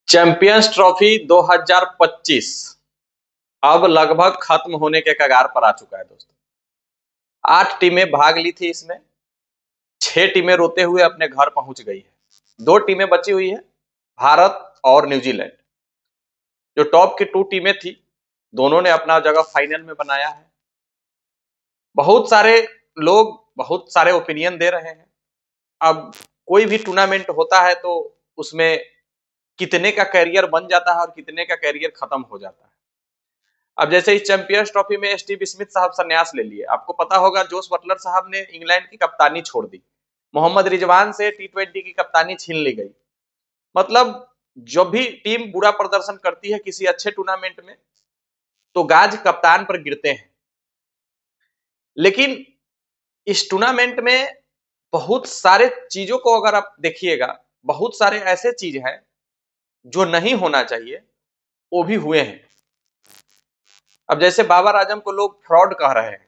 Champions trophy 2025 अब लगभग खत्म होने के कगार पर आ चुका है दोस्तों। 8 टीमें भाग ली थी इसमें। 6 टीमें रोते हुए अपने घर पहुंच गई है। 2 टीमें बची हुई है, भारत और न्यूजीलैंड। जो टॉप की 2 टीमें थी, दोनों ने अपना जगह फाइनल में बनाया है। बहुत सारे लोग बहुत सारे ओपिनियन दे रहे हैं। अब कोई भी टूर्नामेंट होता है तो उसमें कितने का कैरियर बन जाता है और कितने का कैरियर खत्म हो जाता है। अब जैसे इस चैंपियंस ट्रॉफी में स्टीव स्मिथ साहब संन्यास ले लिए। आपको पता होगा जोस बटलर साहब ने इंग्लैंड की कप्तानी छोड़ दी। मोहम्मद रिजवान से टी20 की कप्तानी छीन ली गई। मतलब जब भी टीम बुरा प्रदर्शन करती है किसी अच्छे टूर्नामेंट में तो गाज कप्तान पर गिरते हैं। लेकिन इस टूर्नामेंट में बहुत सारे चीजों को अगर आप देखिएगा, बहुत सारे ऐसे चीज हैं जो नहीं होना चाहिए, वो भी हुए हैं। अब जैसे बाबर आजम को लोग फ्रॉड कह रहे हैं।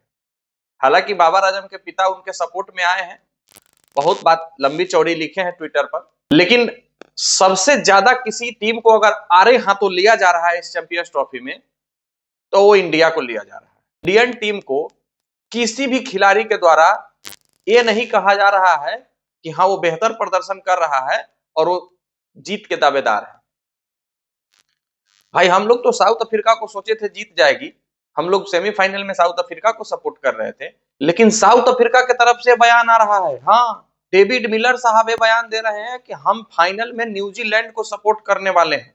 हालांकि बाबर आजम के पिता उनके सपोर्ट में आए हैं, बहुत बात लंबी चौड़ी लिखे हैं ट्विटर पर। लेकिन सबसे ज्यादा किसी टीम को अगर आड़े हाथों लिया जा रहा है इस चैंपियंस ट्रॉफी में तो वो इंडिया को लिया जा रहा है। इंडियन टीम को किसी भी खिलाड़ी के द्वारा ये नहीं कहा जा रहा है कि हाँ वो बेहतर प्रदर्शन कर रहा है और वो जीत के दावेदार है। भाई हम लोग तो साउथ अफ्रीका को सोचे थे जीत जाएगी। हम लोग सेमीफाइनल में साउथ अफ्रीका को सपोर्ट कर रहे थे, लेकिन साउथ अफ्रीका की तरफ से बयान आ रहा है, हाँ डेविड मिलर साहब ये बयान दे रहे हैं कि हम फाइनल में न्यूजीलैंड को सपोर्ट करने वाले हैं।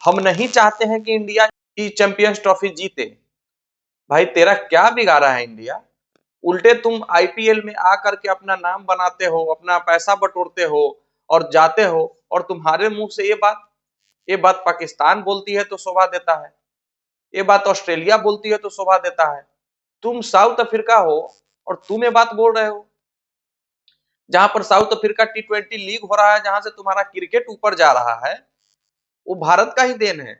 हम नहीं चाहते हैं कि इंडिया की चैंपियंस ट्रॉफी जीते। भाई तेरा क्या बिगाड़ा है इंडिया? उल्टे तुम आईपीएल में आकर के अपना नाम बनाते हो, अपना पैसा बटोरते हो और जाते हो, और तुम्हारे मुंह से ये बात पाकिस्तान बोलती है तो शोभा देता है, ये बात ऑस्ट्रेलिया बोलती है तो शोभा देता है। तुम साउथ अफ्रीका हो और तुम ये बात बोल रहे हो। जहां पर साउथ अफ्रीका टी20 लीग हो रहा है, जहां से तुम्हारा क्रिकेट ऊपर जा रहा है, वो भारत का ही देन है।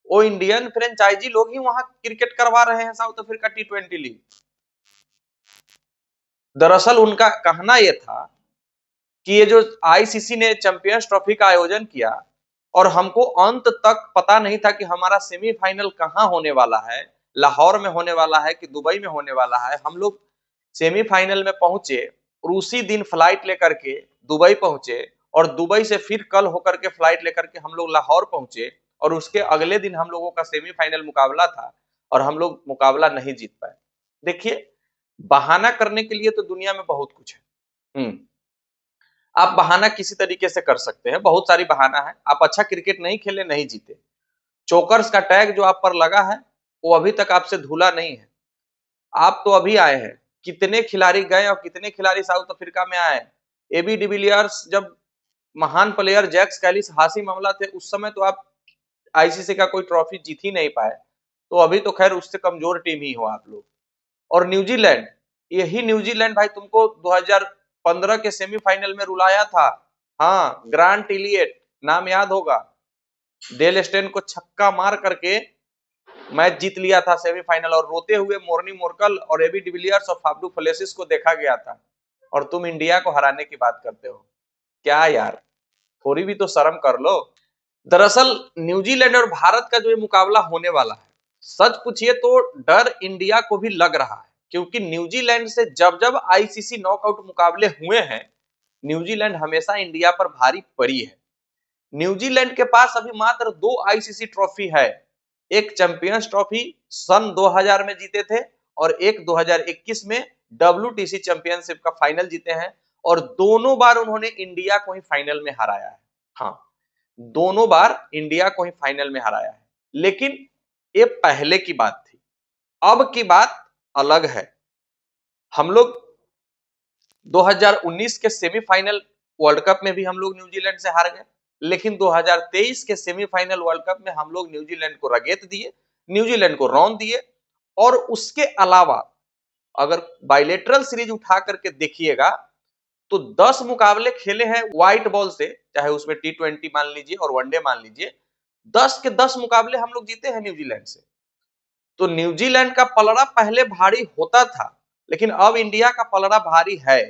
वो इंडियन फ्रेंचाइजी लोग ही वहां क्रिकेट करवा रहे हैं साउथ अफ्रीका टी20 लीग। दरअसल उनका कहना यह था कि ये जो आईसीसी ने चैंपियंस ट्रॉफी का आयोजन किया और हमको अंत तक पता नहीं था कि हमारा सेमीफाइनल कहां होने वाला है, लाहौर में होने वाला है कि दुबई में होने वाला है। हम लोग सेमीफाइनल में पहुंचे और उसी दिन फ्लाइट लेकर के दुबई पहुंचे और दुबई से फिर कल होकर के फ्लाइट लेकर के हम लोग लाहौर पहुंचे और उसके अगले दिन हम लोगों का सेमीफाइनल मुकाबला था और हम लोग मुकाबला नहीं जीत पाए। देखिए, बहाना करने के लिए तो दुनिया में बहुत कुछ है। आप बहाना किसी तरीके से कर सकते हैं, बहुत सारी बहाना है। आप अच्छा क्रिकेट नहीं खेले, नहीं जीते। चोकर्स का टैग जो आप पर लगा है वो अभी तक आपसे धुला नहीं है। आप तो अभी आए हैं, कितने खिलाड़ी गए और कितने खिलाड़ी साउथ अफ्रीका में आए। एबी डिविलियर्स जब महान प्लेयर जैक्स कैलिस हासी मामला थे, उस समय तो आप आईसीसी का कोई ट्रॉफी जीत ही नहीं पाए। तो अभी तो खैर उससे कमजोर टीम ही हो आप लोग। और न्यूजीलैंड, यही न्यूजीलैंड भाई तुमको 2015 के सेमीफाइनल में रुलाया था। हाँ, ग्रांट इलियट नाम याद होगा, डेल स्टेन को छक्का मार करके मैच जीत लिया था सेमीफाइनल, और रोते हुए मोर्नी मोर्कल और एबी डिविलियर्स और फाफडू प्लेसिस को देखा गया था। और तुम इंडिया को हराने की बात करते हो? क्या यार, थोड़ी भी तो शर्म कर लो। दरअसल न्यूजीलैंड और भारत का जो ये मुकाबला होने वाला है, सच पूछिए तो डर इंडिया को भी लग रहा है, क्योंकि न्यूजीलैंड से जब जब आईसीसी नॉकआउट मुकाबले हुए हैं, न्यूजीलैंड हमेशा इंडिया पर भारी पड़ी है। न्यूजीलैंड के पास अभी मात्र 2 आईसीसी ट्रॉफी है। एक चैंपियंस ट्रॉफी सन 2000 में जीते थे और एक 2021 में डब्ल्यूटीसी चैंपियनशिप का फाइनल जीते हैं, और दोनों बार उन्होंने इंडिया को ही फाइनल में हराया है। हाँ, दोनों बार इंडिया को ही फाइनल में हराया है। लेकिन ये पहले की बात थी, अब की बात अलग है। हम लोग 2019 के सेमीफाइनल वर्ल्ड कप में भी हम लोग न्यूजीलैंड से हार गए, लेकिन 2023 के सेमीफाइनल वर्ल्ड कप में हम लोग न्यूजीलैंड को रगेत दिए, न्यूजीलैंड को रौंद दिए। और उसके अलावा अगर बायलेटरल सीरीज उठा करके देखिएगा तो 10 मुकाबले खेले हैं व्हाइट बॉल से, चाहे उसमें टी20 मान लीजिए और वनडे मान लीजिए, 10 के 10 मुकाबले हम लोग जीते हैं न्यूजीलैंड से। तो न्यूजीलैंड का पलड़ा पहले भारी होता था, लेकिन अब इंडिया का पलड़ा भारी है।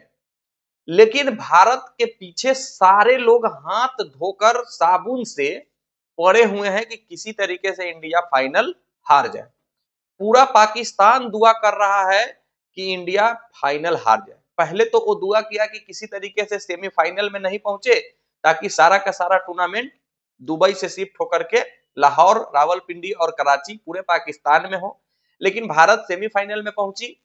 लेकिन भारत के पीछे सारे लोग हाथ धोकर साबुन से पड़े हुए हैं कि किसी तरीके से इंडिया फाइनल हार जाए। पूरा पाकिस्तान दुआ कर रहा है कि इंडिया फाइनल हार जाए। पहले तो वो दुआ किया कि किसी तरीके से सेमीफाइनल में नहीं पहुंचे, ताकि सारा का सारा टूर्नामेंट दुबई से शिफ्ट होकर के लाहौर, रावलपिंडी और कराची पूरे पाकिस्तान में हो। लेकिन भारत सेमीफाइनल में पहुंची,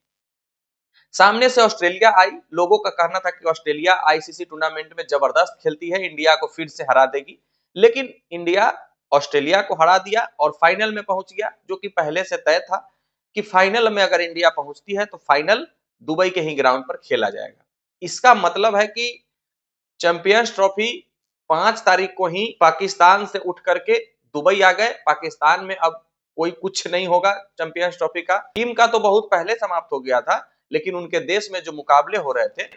सामने से ऑस्ट्रेलिया आई। लोगों का कहना था कि ऑस्ट्रेलिया आईसीसी टूर्नामेंट में जबरदस्त खेलती है, इंडिया को फिर से हरा देगी। लेकिन इंडिया ऑस्ट्रेलिया को हरा दिया और फाइनल में पहुंच गया, जो कि पहले से तय था कि फाइनल में अगर इंडिया पहुंचती है तो फाइनल दुबई के ही ग्राउंड पर खेला जाएगा। इसका मतलब है कि चैंपियंस ट्रॉफी 5 तारीख को ही पाकिस्तान से उठ करके दुबई आ गए। पाकिस्तान में अब कोई कुछ नहीं होगा। चैंपियंस ट्रॉफी का टीम का तो बहुत पहले समाप्त हो गया था, लेकिन उनके देश में जो मुकाबले हो रहे थे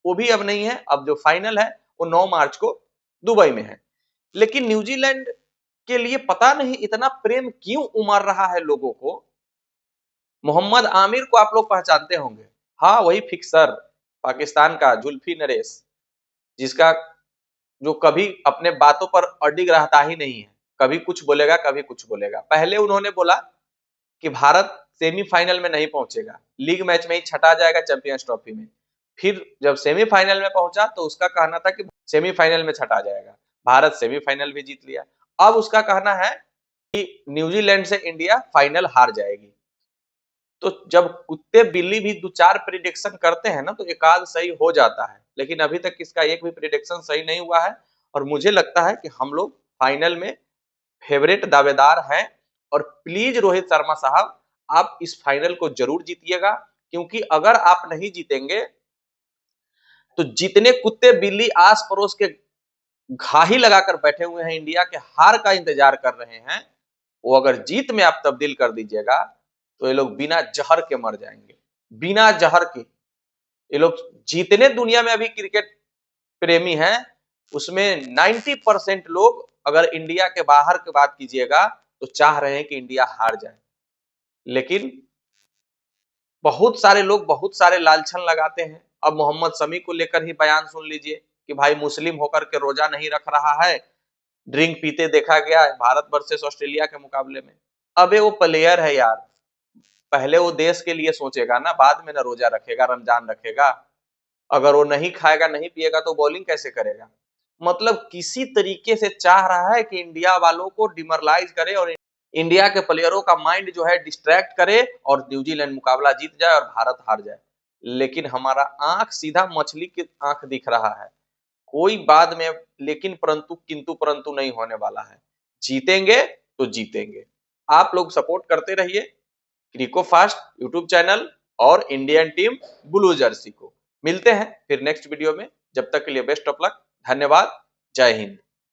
वो भी अब नहीं है। अब जो फाइनल है वो 9 मार्च को दुबई में है। लेकिन न्यूजीलैंड के लिए पता नहीं इतना प्रेम क्यों उमड़ रहा है लोगों को। मोहम्मद आमिर को आप लोग पहचानते होंगे, हाँ वही फिक्सर पाकिस्तान का जुल्फी नरेश, जिसका जो कभी अपने बातों पर अडिग रहता ही नहीं है, कभी कुछ बोलेगा कभी कुछ बोलेगा। पहले उन्होंने बोला कि भारत सेमीफाइनल में नहीं पहुंचेगा, लीग मैच में ही छटा जाएगा चैंपियंस ट्रॉफी में। फिर जब सेमीफाइनल में पहुंचा तो उसका कहना था कि सेमीफाइनल में छटा जाएगा। भारत सेमीफाइनल भी जीत लिया। अब उसका कहना है कि न्यूजीलैंड से इंडिया फाइनल हार जाएगी। तो जब कुत्ते बिल्ली भी 2-4 प्रिडिक्शन करते हैं ना तो एक आध सही हो जाता है, लेकिन अभी तक इसका एक भी प्रिडिक्शन सही नहीं हुआ है। और मुझे लगता है कि हम लोग फाइनल में फेवरेट दावेदार हैं। और प्लीज रोहित शर्मा साहब, आप इस फाइनल को जरूर जीतिएगा, क्योंकि अगर आप नहीं जीतेंगे तो जितने कुत्ते बिल्ली आस पड़ोस के घाही लगाकर बैठे हुए हैं, इंडिया के हार का इंतजार कर रहे हैं, वो अगर जीत में आप तब्दील कर दीजिएगा तो ये लोग बिना जहर के मर जाएंगे, बिना जहर के। ये लोग जितने दुनिया में अभी क्रिकेट प्रेमी हैं उसमें 90% लोग, अगर इंडिया के बाहर की बात कीजिएगा तो चाह रहे हैं कि इंडिया हार जाए। लेकिन बहुत सारे लोग बहुत सारे लालछन लगाते हैं। अब मोहम्मद शमी को लेकर ही बयान सुन लीजिए कि भाई मुस्लिम होकर के रोजा नहीं रख रहा है, ड्रिंक पीते देखा गया है भारत वर्सेस ऑस्ट्रेलिया के मुकाबले में। अबे वो प्लेयर है यार, पहले वो देश के लिए सोचेगा ना, बाद में ना रोजा रखेगा, रमजान रखेगा। अगर वो नहीं खाएगा नहीं पिएगा तो बॉलिंग कैसे करेगा। मतलब किसी तरीके से चाह रहा है कि इंडिया वालों को डिमोरलाइज करे और इंडिया के प्लेयरों का माइंड जो है डिस्ट्रैक्ट करे और न्यूजीलैंड मुकाबला जीत जाए और भारत हार जाए। लेकिन हमारा आंख सीधा मछली की आंख दिख रहा है, कोई बाद में लेकिन परंतु किंतु परंतु नहीं होने वाला है। जीतेंगे तो जीतेंगे। आप लोग सपोर्ट करते रहिए क्रिको फास्ट यूट्यूब चैनल और इंडियन टीम ब्लू जर्सी को। मिलते हैं फिर नेक्स्ट वीडियो में, जब तक के लिए बेस्ट ऑफ लक, धन्यवाद, जय हिंद।